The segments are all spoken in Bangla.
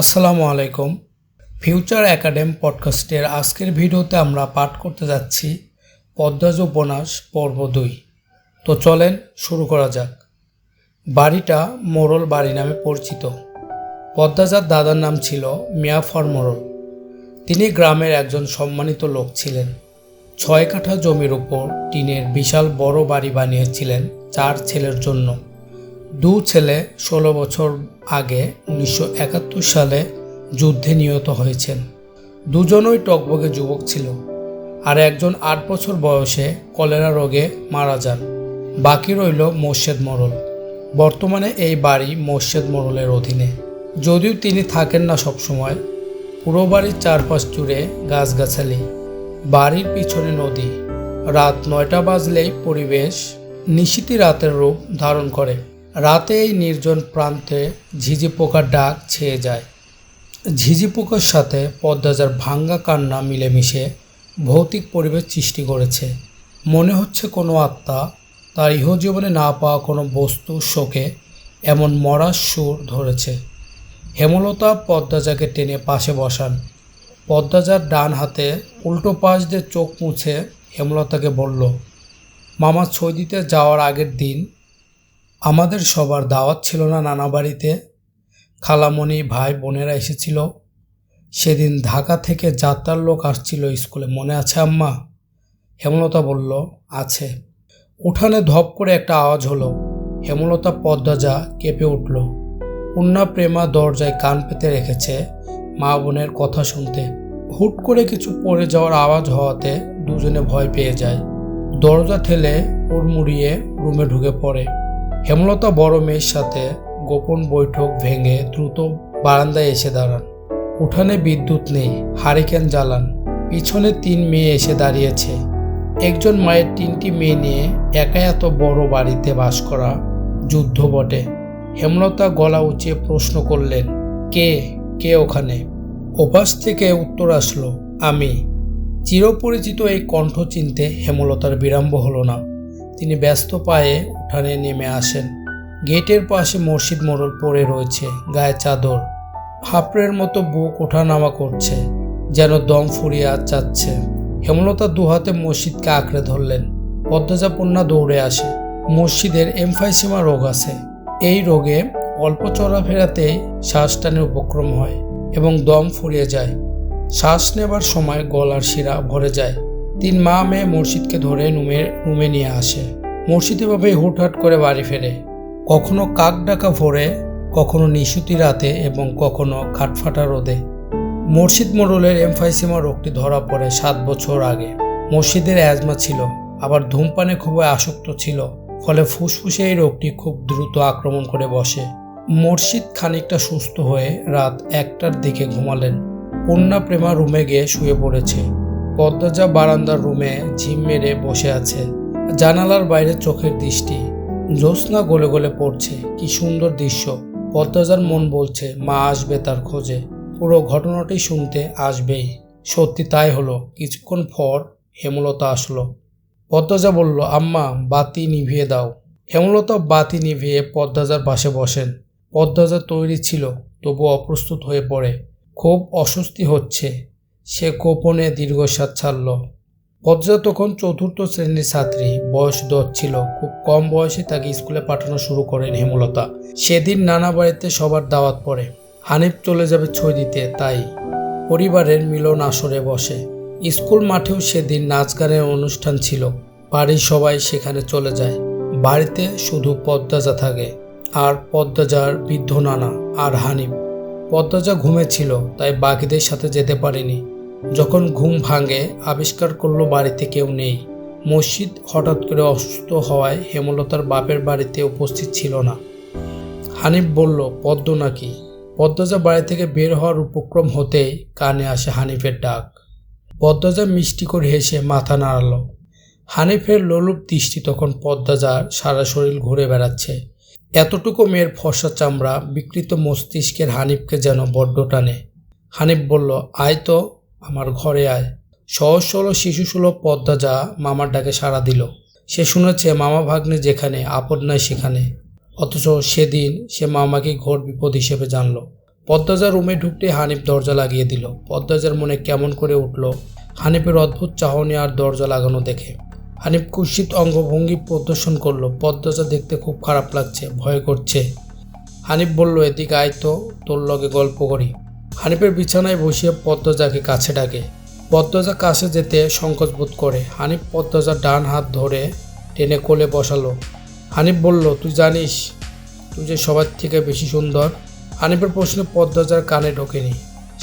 আসসালামু আলাইকুম। ফিউচার একাডেমি পডকাস্টের আজকের ভিডিওতে আমরা পাঠ করতে যাচ্ছি পদ্মাজ উপন্যাস পর্ব 2। তো চলেন শুরু করা যাক। বাড়িটা মোড়ল বাড়ি নামে পরিচিত। পদ্মাজার দাদার নাম ছিল মিয়াফর মোড়ল। তিনি গ্রামের একজন সম্মানিত লোক ছিলেন। 6 কাঠা জমির উপর টিনের বিশাল বড় বাড়ি বানিয়েছিলেন 4 ছেলের জন্য। 2 ছেলে 16 বছর আগে 1971 সালে যুদ্ধে নিহত হয়েছেন। দুজনই টকবকে যুবক ছিল, আর একজন 8 বছর বয়সে কলেরা রোগে মারা যান। বাকি রইল মোর্শেদ মোড়ল। বর্তমানে এই বাড়ি মোর্শেদ মোড়লের অধীনে, যদিও তিনি থাকেন না সবসময়। পুরো বাড়ির চারপাশ জুড়ে গাছগাছালি, বাড়ির পিছনে নদী। রাত 9টা বাজলেই পরিবেশ নিশীথী রাতের রূপ ধারণ করে। রাতে এই নির্জন প্রান্তে ঝিঝি পোকার ডাক ছেয়ে যায়। ঝিঝি পোকার সাথে পদ্মাজার ভাঙ্গা কান্না মিলেমিশে ভৌতিক পরিবেশ সৃষ্টি করেছে। মনে হচ্ছে কোনো আত্মা তার ইহজীবনে না পাওয়া কোনো বস্তুর শোকে এমন মরার সুর ধরেছে। হেমলতা পদ্মাজাকে টেনে পাশে বসান। পদ্মাজার ডান হাতে উল্টো পাশ দিয়ে চোখ মুছে হেমলতাকে বলল, মামা, ছই দিতে যাওয়ার আগের দিন আমাদের সবার দাওয়াত ছিল না নানা বাড়িতে? খালামণি, ভাই বোনেরা এসেছিল। সেদিন ঢাকা থেকে যাত্রার লোক আসছিল স্কুলে, মনে আছে আম্মা? হেমলতা বলল, আছে। উঠানে ধপ করে একটা আওয়াজ হলো। হেমলতা পদ্মাজা কেঁপে উঠল। পূর্ণা প্রেমা দরজায় কান পেতে রেখেছে মা বোনের কথা শুনতে। হুট করে কিছু পড়ে যাওয়ার আওয়াজ হওয়াতে দুজনে ভয় পেয়ে যায়। দরজা ঠেলে হুড়মুড়িয়ে রুমে ঢুকে পড়ে। হেমলতা বড় মেয়ের সাথে গোপন বৈঠক ভেঙে দ্রুত বারান্দায় এসে দাঁড়ান। উঠানে বিদ্যুৎ নেই, হারিকেন জ্বালান। পিছনে 3 মেয়ে এসে দাঁড়িয়েছে। একজন মায়ের 3টি মেয়ে নিয়ে একা এত বড় বাড়িতে বাস করা যুদ্ধ বটে। হেমলতা গলা উঁচিয়ে প্রশ্ন করলেন, কে কে ওখানে? ওপাশ থেকে উত্তর আসলো, আমি। চিরপরিচিত এই কণ্ঠ চিনতে হেমলতার বিড়ম্ব হলো না। তিনি ব্যস্ত পায়ে উঠানে নেমে আসেন। গেটের পাশে মসজিদ মোড়ল পড়ে রয়েছে, গায়ে চাদর। হাফড়ের মতো বুক ওঠানামা করছে, যেন দম ফুরিয়ে যাচ্ছে। হেমলতা দুহাতে মসজিদকে আঁকড়ে ধরলেন। পদ্মাজা পূর্ণা দৌড়ে আসে। মসজিদের এমফাইসিমা রোগ আছে। এই রোগে অল্প চলাফেরাতেই শ্বাস টানের উপক্রম হয় এবং দম ফুরিয়ে যায়। শ্বাস নেবার সময় গলার শিরা ভরে যায়। 3 মা মেয়ে মসজিদকে ধরে রুমে নিয়ে আসে। মসজিদে ভাবে হুটহাট করে বাড়ি ফেরে, কখনো কাক ডাকা ভোরে, কখনো নিশুতি রাতে এবং কখনো কাঠফাটা রোদে। মসজিদ মোড়লের এমফাইসিমা রোগটি ধরা পড়ে 7 বছর আগে। মসজিদের অ্যাজমা ছিল, আবার ধূমপানে খুবই আসক্ত ছিল। ফলে ফুসফুসে এই রোগটি খুব দ্রুত আক্রমণ করে বসে। মসজিদ খানিকটা সুস্থ হয়ে রাত 1টার দিকে ঘুমালেন। পূর্ণা প্রেমা রুমে গিয়ে শুয়ে পড়েছে। পদ্মাজা বারান্দার রুমে ঝিম মেরে বসে আছে। জানালার বাইরে চোখের দৃষ্টি। জ্যোৎস্না গলে গলে পড়ছে। কি সুন্দর দৃশ্য। পদ্মাজার মন বলছে মা আসবে তার খোঁজে, পুরো ঘটনাটি শুনতে আসবেই। সত্যি তাই হলো। কিছুক্ষণ পর হেমলতা আসলো। পদ্মাজা বলল, আম্মা, বাতি নিভিয়ে দাও। হেমলতা বাতি নিভিয়ে পদ্মাজার পাশে বসেন। পদ্মাজা তৈরি ছিল, তবু অপ্রস্তুত হয়ে পড়ে। খুব অস্বস্তি হচ্ছে। সে গোপনে দীর্ঘশ্বাস ছাড়ল। পদ্মাজা তখন 4র্থ শ্রেণীর ছাত্রী, বয়স 10 ছিল। খুব কম বয়সে তাকে স্কুলে পাঠানো শুরু করেন হেমলতা। সেদিন নানা বাড়িতে সবার দাওয়াত পড়ে। হানিফ চলে যাবে ছই দিতে, তাই পরিবারের মিলন আসরে বসে। স্কুল মাঠেও সেদিন নাচ গানের অনুষ্ঠান ছিল। বাড়ির সবাই সেখানে চলে যায়। বাড়িতে শুধু পদ্মাজা থাকে, আর পদ্মাজার বৃদ্ধ নানা আর হানিফ। পদ্মাজা ঘুমেছিল, তাই বাকিদের সাথে যেতে পারেনি। যখন ঘুম ভাঙে আবিষ্কার করলো বাড়িতে কেউ নেই। মসজিদ হঠাৎ করে অসুস্থ হওয়ায় হেমলতার বাপের বাড়িতে উপস্থিত ছিল না। হানিফ বলল, পদ্ম নাকি? পদ্মাজা বাড়ি থেকে বের হওয়ার উপক্রম হতেই কানে আসে হানিফের ডাক। পদ্মাজা মিষ্টি করে হেসে মাথা নাড়াল। হানিফের লোলুপ দৃষ্টি তখন পদ্মাজার সারা শরীর ঘুরে বেড়াচ্ছে। এতটুকু মেয়ের ফর্সা চামড়া, বিকৃত মস্তিষ্কের হানিফকে যেন বড্ড টানে। হানিফ বলল, আয় তো, আমার ঘরে আয়। সহজ সরল শিশুসুলভ পদ্মাজা মামার ডাকে সাড়া দিল। সে শুনেছে মামা ভাগ্নে যেখানে, আপদ নাই সেখানে। অথচ সেদিন সে মামাকে ঘোর বিপদ হিসেবে জানল। পদ্মজা রুমে ঢুকতে হানিফ দরজা লাগিয়ে দিল। পদ্মজার মনে কেমন করে উঠল হানিফের অদ্ভুত চাহনি আর দরজা লাগানো দেখে। হানিফ কুৎসিত অঙ্গভঙ্গি প্রদর্শন করলো। পদ্মজা দেখতে খুব খারাপ লাগছে, ভয় করছে। হানিফ বলল, এদিকে আয় তো, তোর লগে গল্প করি। হানিফের বিছানায় বসিয়ে পদ্মজাকে কাছে ডাকে। পদ্মজা কাছে যেতে সংকোচ বোধ করে। হানিফ পদ্মজার ডান হাত ধরে টেনে কোলে বসালো। হানিফ বলল, তুই জানিস তুই যে সবার থেকে বেশি সুন্দর? হানিফের প্রশ্নে পদ্মজার কানে ঢোকেনি।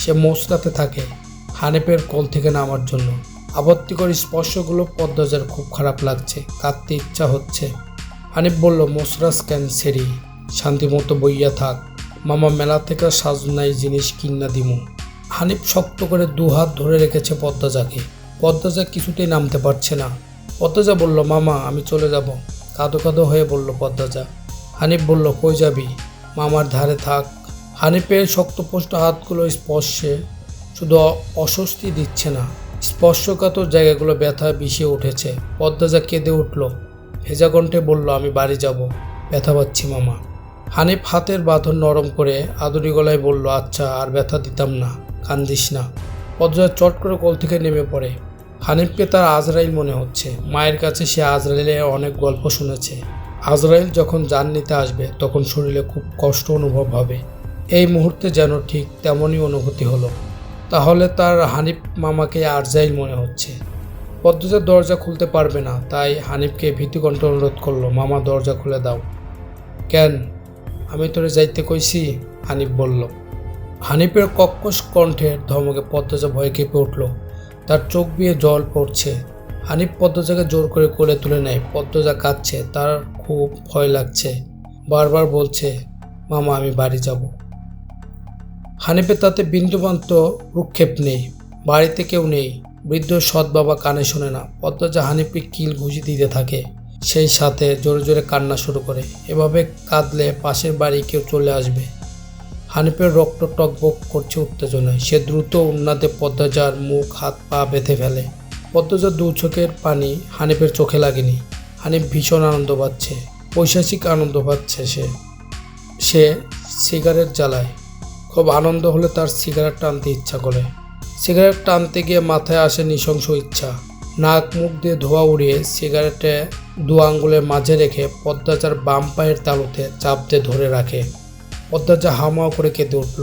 সে মোচড়াতে থাকে হানিফের কোল থেকে নামার জন্য। আপত্তিকর স্পর্শগুলো পদ্মজার খুব খারাপ লাগছে, কাঁদতে ইচ্ছা হচ্ছে। হানিফ বলল, মোচড়াস কেন সেরি, শান্তিমতো বইয়া থাক, মামা মেলা থেকে সাজনাই জিনিস কিন্না দিমু। হানিফ শক্ত করে দুহাত ধরে রেখেছে পদ্মজাকে। পদ্মজা কিছুতেই নামতে পারছে না। পদ্মজা বলল, মামা আমি চলে যাব। কাঁদো কাঁদো হয়ে বলল পদ্মজা। হানিফ বলল, কই যাবি? মামার ধারে থাক। হানিফের শক্তপোষ্ট হাতগুলো স্পর্শে শুধু অস্বস্তি দিচ্ছে না, স্পর্শকাতর জায়গাগুলো ব্যথায় বিষিয়ে উঠেছে। পদ্মজা কেঁদে উঠল, ভেজা কণ্ঠে বলল, আমি বাড়ি যাব, ব্যথা পাচ্ছি মামা। হানিফ হাতের বাঁধন নরম করে আদুরি গলায় বলল, আচ্ছা আর ব্যথা দিতাম না, কান্দিস না। পদ্মজা চট করে কোল থেকে নেমে পড়ে। হানিফকে তার আজরাইল মনে হচ্ছে। মায়ের কাছে সে আজরাইলের অনেক গল্প শুনেছে। আজরাইল যখন জান নিতে আসবে তখন শরীরে খুব কষ্ট অনুভব হবে। এই মুহূর্তে যেন ঠিক তেমনই অনুভূতি হলো। তাহলে তার হানিফ মামাকে আরজাইল মনে হচ্ছে। পদ্মজা দরজা খুলতে পারবে না, তাই হানিফকে ভীতিকণ্ঠে অনুরোধ করলো, মামা দরজা খুলে দাও। কেন? আমি তোরে যাইতে কইছি, হানিফ বলল। হানিফের কর্কশ কণ্ঠের ধমকে পদ্মজা ভয়ে কেঁপে উঠল। তার চোখ বেয়ে জল পড়ছে। হানিফ পদ্মজাকে জোর করে কোলে তুলে নেয়। পদ্মজা কাঁদছে, তার খুব ভয় লাগছে। বারবার বলছে, মামা আমি বাড়ি যাব। হানিফের তাতে বিন্দুমাত্র ভ্রুক্ষেপ নেই। বাড়িতে কেউ নেই। বৃদ্ধ সৎ বাবা কানে শোনে না। পদ্মজা হানিফকে কিল ঘুষি দিতে থাকে, সেই সাথে জোরে জোরে কান্না শুরু করে। এভাবে কাঁদলে পাশের বাড়ি কেউ চলে আসবে। হানিফের রক্ত টকবক করছে উত্তেজনায়। সে দ্রুত উন্নাতে পদ্মজার মুখ হাত পা বেঁধে ফেলে। পদ্মজার দু চোখের পানি হানিফের চোখে লাগেনি। হানিফ ভীষণ আনন্দ পাচ্ছে, পৈশাচিক আনন্দ পাচ্ছে। সে সিগারেট জ্বালায়। খুব আনন্দ হলে তার সিগারেট টানতে ইচ্ছা করে। সিগারেট টানতে গিয়ে মাথায় আসে নৃশংস ইচ্ছা। নাক মুখ দিয়ে ধোঁয়া উড়িয়ে সিগারেটে দু আঙ্গুলের মাঝে রেখে পদ্মজার বাম পায়ের তালুতে চাপ দিয়ে ধরে রাখে। পদ্মজা হাওমাও করে কেঁদে উঠল।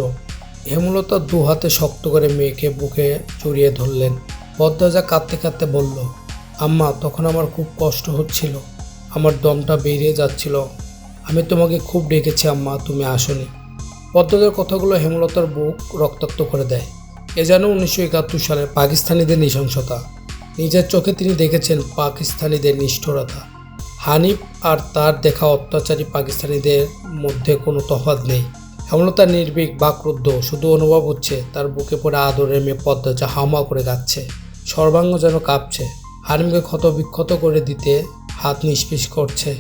হেমলতা দু হাতে শক্ত করে মেয়েকে বুকে জড়িয়ে ধরলেন। পদ্মজা কাঁদতে কাঁদতে বলল, আম্মা তখন আমার খুব কষ্ট হচ্ছিল, আমার দমটা বেরিয়ে যাচ্ছিল। আমি তোমাকে খুব ডেকেছি আম্মা, তুমি আসোনি। পদ্মজার কথাগুলো হেমলতার বুক রক্তাক্ত করে দেয়। এ যেন 1971 সালের পাকিস্তানিদের নৃশংসতা। নিজের চোখে তিনি দেখেছেন পাকিস্তানিদের নিষ্ঠুরতা। হানিফ আর তার দেখা অত্যাচারী পাকিস্তানিদের মধ্যে কোনো তফাৎ নেই। হেমলতা নির্ভীক বাকরুদ্ধ, শুধু অনুভব হচ্ছে তার বুকে পড়ে আদরের মেয়ে পদ্মজা হামা করে যাচ্ছে। সর্বাঙ্গ যেন কাঁপছে। হানিফকে ক্ষত বিক্ষত করে দিতে হাত নিষ্পিস করছে।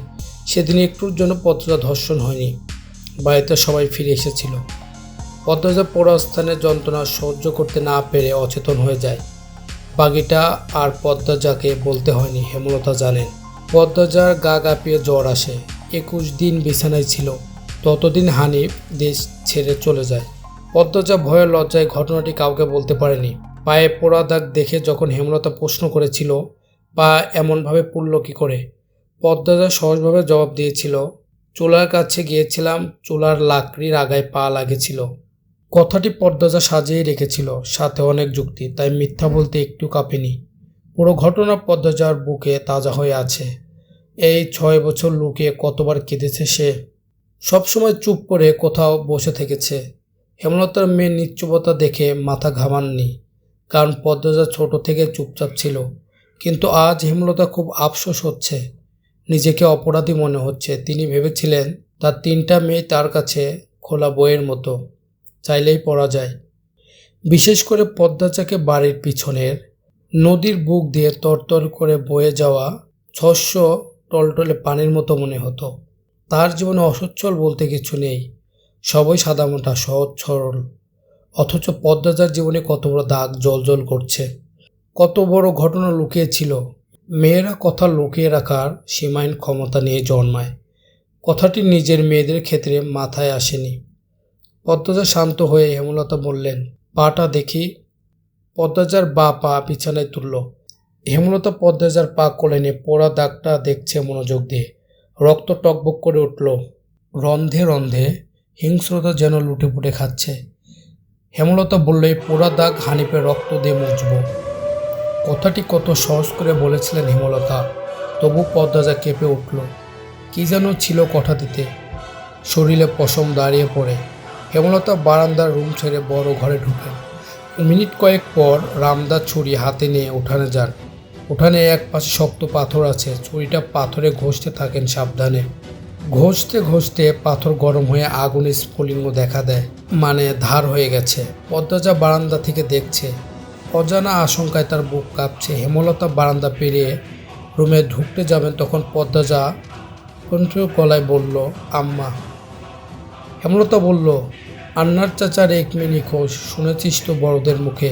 সেদিন একটুর জন্য পদ্মজা ধর্ষণ হয়নি। বাড়িতে সবাই ফিরে এসেছিল। পদ্মজা পোড়া স্থানের যন্ত্রণা সহ্য করতে না পেরে অচেতন হয়ে যায়। বাকিটা আর পদ্মজাকে বলতে হয়নি, হেমলতা জানেন। পদ্মজার গা কাঁপিয়ে জ্বর আসে। 21 দিন বিছানায় ছিল। ততদিন হানিফ দেশ ছেড়ে চলে যায়। পদ্মজা ভয়ে লজ্জায় ঘটনাটি কাউকে বলতে পারেনি। পায়ে পোড়া দাগ দেখে যখন হেমলতা প্রশ্ন করেছিল, পা এমনভাবে পুড়ল কী করে, পদ্মজা সহজভাবে জবাব দিয়েছিল, চুলার কাছে গিয়েছিলাম, চুলার লাকড়ির আগায় পা লাগেছিল। কথাটি পদ্মজা সাজিয়ে রেখেছিল, সাথে অনেক যুক্তি, তাই মিথ্যা বলতে একটু কাঁপেনি। পুরো ঘটনা পদ্মজার বুকে তাজা হয়ে আছে। এই 6 বছর লুকিয়ে কতবার কেঁদেছে সে। সবসময় চুপ করে কোথাও বসে থেকেছে। হেমলতার মেয়ের নিশ্চুপতা দেখে মাথা ঘামাননি, কারণ পদ্মজা ছোট থেকে চুপচাপ ছিল। কিন্তু আজ হেমলতা খুব আফসোস হচ্ছে, নিজেকে অপরাধী মনে হচ্ছে। তিনি ভেবেছিলেন তার 3টা মেয়ে তার কাছে খোলা বইয়ের মতো, চাইলেই পড়া যায়। বিশেষ করে পদ্মজাকে বাড়ির পিছনের নদীর বুক দিয়ে তরতর করে বয়ে যাওয়া শস্য টলটলে পানির মতো মনে হতো। তার জীবনে অসচ্ছল বলতে কিছু নেই, সবই সাদামাটা সহজ সরল। অথচ পদ্মজার জীবনে কত বড় দাগ জ্বলজ্বল করছে, কত বড় ঘটনা লুকিয়েছিল। মেয়েরা কথা লুকিয়ে রাখার সীমাহীন ক্ষমতা নিয়ে জন্মায়। কথাটি নিজের মেয়েদের ক্ষেত্রে মাথায় আসেনি। পদ্মজা শান্ত হয়ে হেমলতা বললেন, পাটা দেখি। পদ্মজার বা পা বিছানায় তুলল। হেমলতা পদ্মজার পা কোলে নিয়ে পোড়া দাগটা দেখছে মনোযোগ দিয়ে। রক্ত টকবক করে উঠল। রন্ধে রন্ধে হিংস্রতা যেন লুটেপুটে খাচ্ছে। হেমলতা বলল, এই পোড়া দাগ হানিফের রক্ত দিয়ে মুছব। কথাটি কত সহজ করে বলেছিলেন হেমলতা, তবু পদ্মজা কেঁপে উঠল। কি যেন ছিল কথাটিতে। শরীরে পশম দাঁড়িয়ে পড়ে হেমলতা বারান্দার রুম ছেড়ে বড় ঘরে ঢুকেন। মিনিট কয়েক পর রামদা ছুরি হাতে নিয়ে উঠানে যান। উঠানে এক পাশে শক্ত পাথর আছে, ছুরিটা পাথরে ঘষতে থাকেন সাবধানে। ঘষতে ঘষতে পাথর গরম হয়ে আগুনের স্ফুলিঙ্গ দেখা দেয়, মানে ধার হয়ে গেছে। পদ্মজা বারান্দা থেকে দেখছে। অজানা আশঙ্কায় তার বুক কাঁপছে। হেমলতা বারান্দা পেরিয়ে রুমে ঢুকতে যাবেন, তখন পদ্মজা কণ্ঠ গলায় বলল, আম্মা। হেমলতা বলল, আন্নার চাচার এক মেয়ে নিখোঁজ, শুনেছিস তো বড়দের মুখে?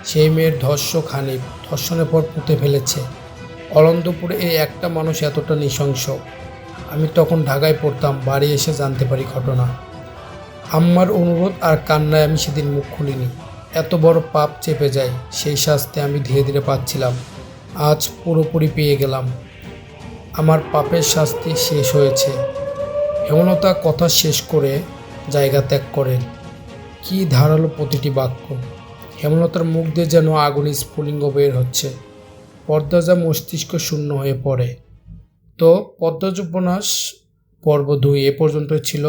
সেই মেয়ের ধর্ষক হানিফ ধর্ষণের পর পুঁতে ফেলেছে। অলন্দপুরে এই একটা মানুষ এতটা নৃশংস। আমি তখন ঢাকায় পড়তাম, বাড়ি এসে জানতে পারি ঘটনা। আম্মার অনুরোধ আর কান্নায় আমি সেদিন মুখ খুলিনি। এত বড় পাপ চেপে যায়, সেই শাস্তি আমি ধীরে ধীরে পাচ্ছিলাম। আজ পুরোপুরি পেয়ে গেলাম। আমার পাপের শাস্তি শেষ হয়েছে। হেমলতা কথা শেষ করে জায়গা ত্যাগ করেন। কি ধারালো প্রতিটি বাক্য! হেমলতার মুখ দিয়ে যেন আগুনের স্ফুলিঙ্গ বের হচ্ছে। পদ্মজা মস্তিষ্ক শূন্য হয়ে পড়ে। তো পদ্মজ উপন্যাস পর্ব 2 এ পর্যন্ত ছিল।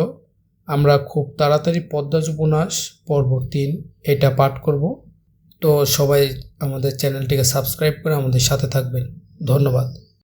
আমরা খুব তাড়াতাড়ি পদ্মজ উপন্যাস পর্ব 3 এটা পাঠ করব। তো সবাই আমাদের চ্যানেলটিকে সাবস্ক্রাইব করে আমাদের সাথে থাকবেন। ধন্যবাদ।